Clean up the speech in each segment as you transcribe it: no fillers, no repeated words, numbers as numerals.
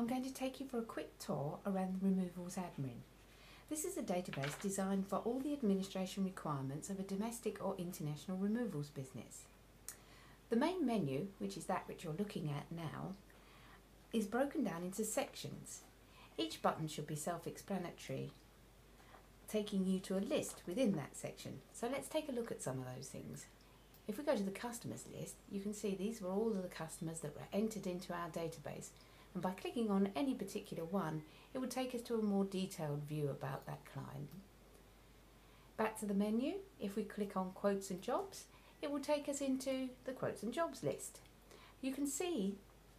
I'm going to take you for a quick tour around RemovalsAdmin. This is a database designed for all the administration requirements of a domestic or international removals business. The main menu, which is that which you're looking at now, is broken down into sections. Each button should be self-explanatory, taking you to a list within that section. So let's take a look at some of those things. If we go to the customers list, you can see these were all of the customers that were entered into our database, and by clicking on any particular one, it would take us to a more detailed view about that client. Back to the menu, if we click on quotes and jobs, it will take us into the quotes and jobs list. You can see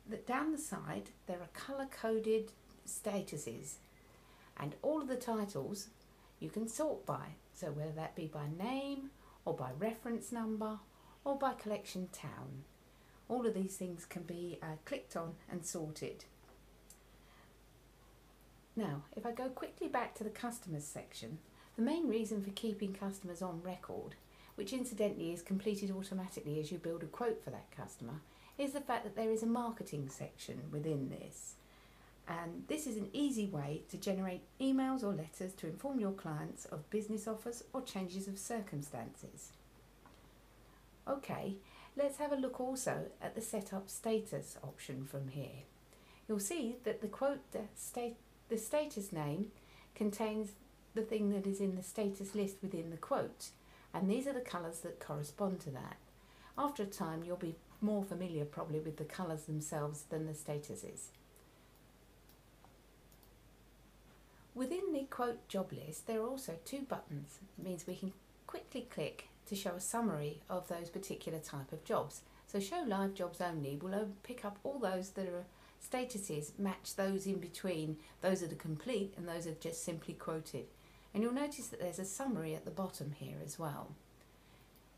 that down the side there are colour-coded statuses, and all of the titles you can sort by, so whether that be by name or by reference number or by collection town. All of these things can be clicked on and sorted. Now, if I go quickly back to the customers section, the main reason for keeping customers on record, which incidentally is completed automatically as you build a quote for that customer, is the fact that there is a marketing section within this. And this is an easy way to generate emails or letters to inform your clients of business offers or changes of circumstances. Okay, let's have a look also at the Setup Status option from here. You'll see that the status name contains the thing that is in the status list within the quote, and these are the colours that correspond to that. After a time, you'll be more familiar probably with the colours themselves than the statuses. Within the quote job list, there are also two buttons. It means we can quickly click to show a summary of those particular type of jobs. So show live jobs only will pick up all those that are statuses, match those in between, those that are complete and those that are just simply quoted. And you'll notice that there's a summary at the bottom here as well.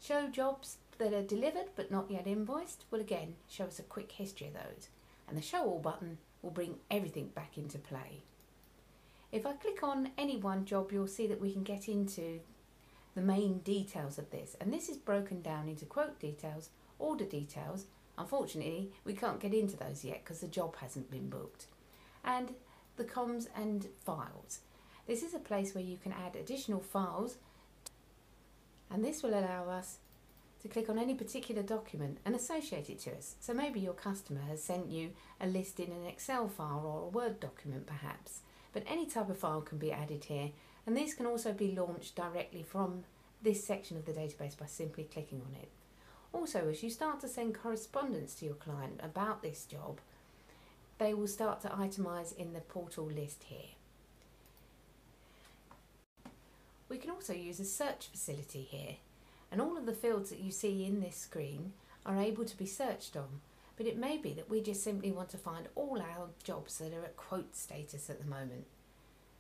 Show jobs that are delivered but not yet invoiced will again show us a quick history of those. And the show all button will bring everything back into play. If I click on any one job, you'll see that we can get into the main details of this, and this is broken down into quote details, order details. Unfortunately, we can't get into those yet because the job hasn't been booked, and the comms and files. This is a place where you can add additional files, and this will allow us to click on any particular document and associate it to us. So maybe your customer has sent you a list in an Excel file or a Word document perhaps, but any type of file can be added here, and these can also be launched directly from this section of the database by simply clicking on it. Also, as you start to send correspondence to your client about this job, they will start to itemize in the portal list here. We can also use a search facility here, and all of the fields that you see in this screen are able to be searched on, but it may be that we just simply want to find all our jobs that are at quote status at the moment.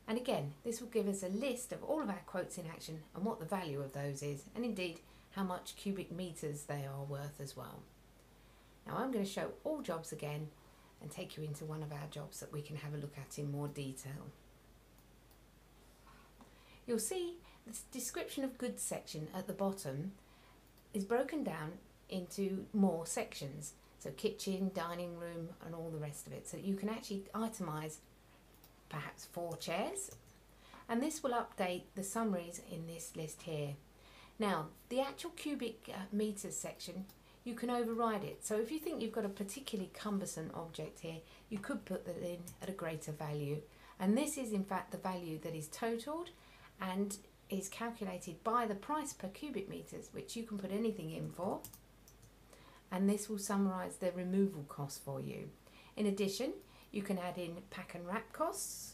And again, this will give us a list of all of our quotes in action and what the value of those is, and indeed how much cubic meters they are worth as well. Now I'm going to show all jobs again and take you into one of our jobs that we can have a look at in more detail. You'll see the description of goods section at the bottom is broken down into more sections. So kitchen, dining room and all the rest of it. So you can actually itemize perhaps 4 chairs, and this will update the summaries in this list here. Now the actual cubic meters section, you can override it. So if you think you've got a particularly cumbersome object here, you could put that in at a greater value. And this is in fact the value that is totaled and is calculated by the price per cubic meters, which you can put anything in for. And this will summarise the removal cost for you. In addition, you can add in pack and wrap costs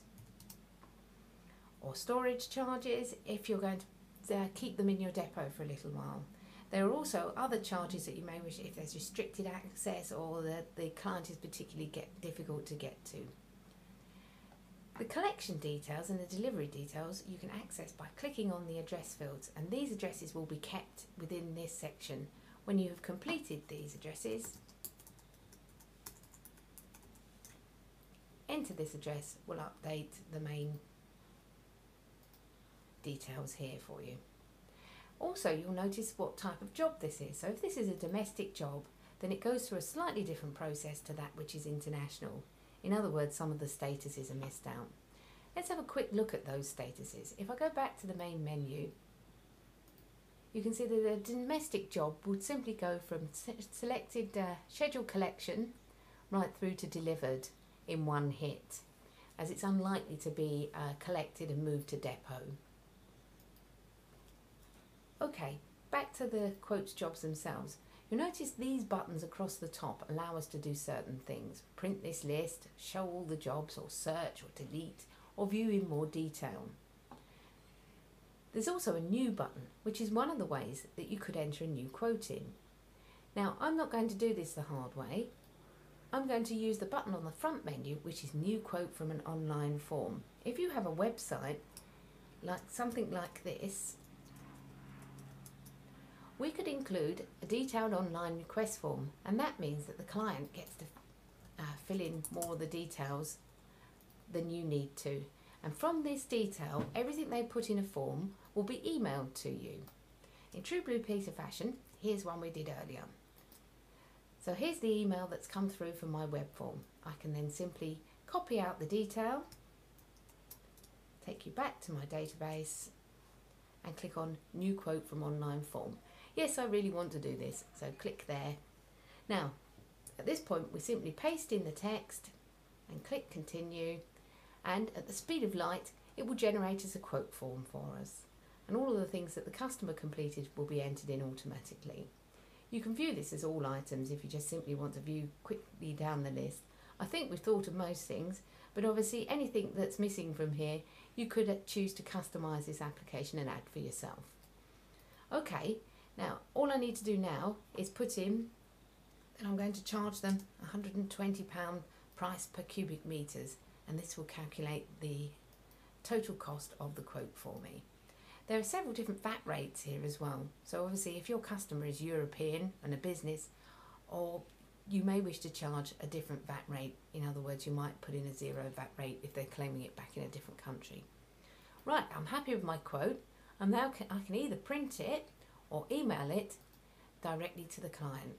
or storage charges if you're going to keep them in your depot for a little while. There are also other charges that you may wish if there's restricted access or the client is particularly difficult to get to. The collection details and the delivery details you can access by clicking on the address fields, and these addresses will be kept within this section. When you have completed these addresses, enter this address will update the main details here for you. Also, you'll notice what type of job this is. So if this is a domestic job, then it goes through a slightly different process to that which is international. In other words, some of the statuses are missed out. Let's have a quick look at those statuses. If I go back to the main menu, you can see that a domestic job would simply go from selected scheduled collection right through to delivered in one hit, as it's unlikely to be collected and moved to depot. Okay, back to the quotes jobs themselves. You'll notice these buttons across the top allow us to do certain things. Print this list, show all the jobs, or search, or delete, or view in more detail. There's also a new button, which is one of the ways that you could enter a new quote in. Now, I'm not going to do this the hard way. I'm going to use the button on the front menu, which is New Quote from an Online Form. If you have a website, like something like this, we could include a detailed online request form, and that means that the client gets to fill in more of the details than you need to. And from this detail, everything they put in a form will be emailed to you. In true Blue Peter fashion, here's one we did earlier. So here's the email that's come through from my web form. I can then simply copy out the detail, take you back to my database, and click on New Quote from Online Form. Yes, I really want to do this, so click there. Now, at this point, we simply paste in the text and click Continue, and at the speed of light, it will generate as a quote form for us. And all of the things that the customer completed will be entered in automatically. You can view this as all items if you just simply want to view quickly down the list. I think we've thought of most things, but obviously anything that's missing from here, you could choose to customise this application and add for yourself. Okay, now all I need to do now is put in that I'm going to charge them £120 price per cubic metres, and this will calculate the total cost of the quote for me. There are several different VAT rates here as well. So obviously if your customer is European and a business, or you may wish to charge a different VAT rate. In other words, you might put in a 0 VAT rate if they're claiming it back in a different country. Right, I'm happy with my quote. And now I can either print it or email it directly to the client.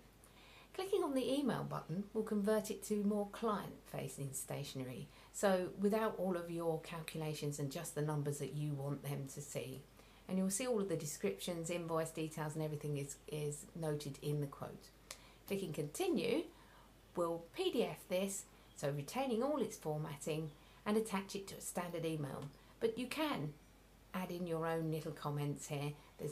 Clicking on the email button will convert it to more client-facing stationery. So without all of your calculations and just the numbers that you want them to see. And you'll see all of the descriptions, invoice details and everything is noted in the quote. Clicking Continue will PDF this, so retaining all its formatting, and attach it to a standard email. But you can add in your own little comments here. There's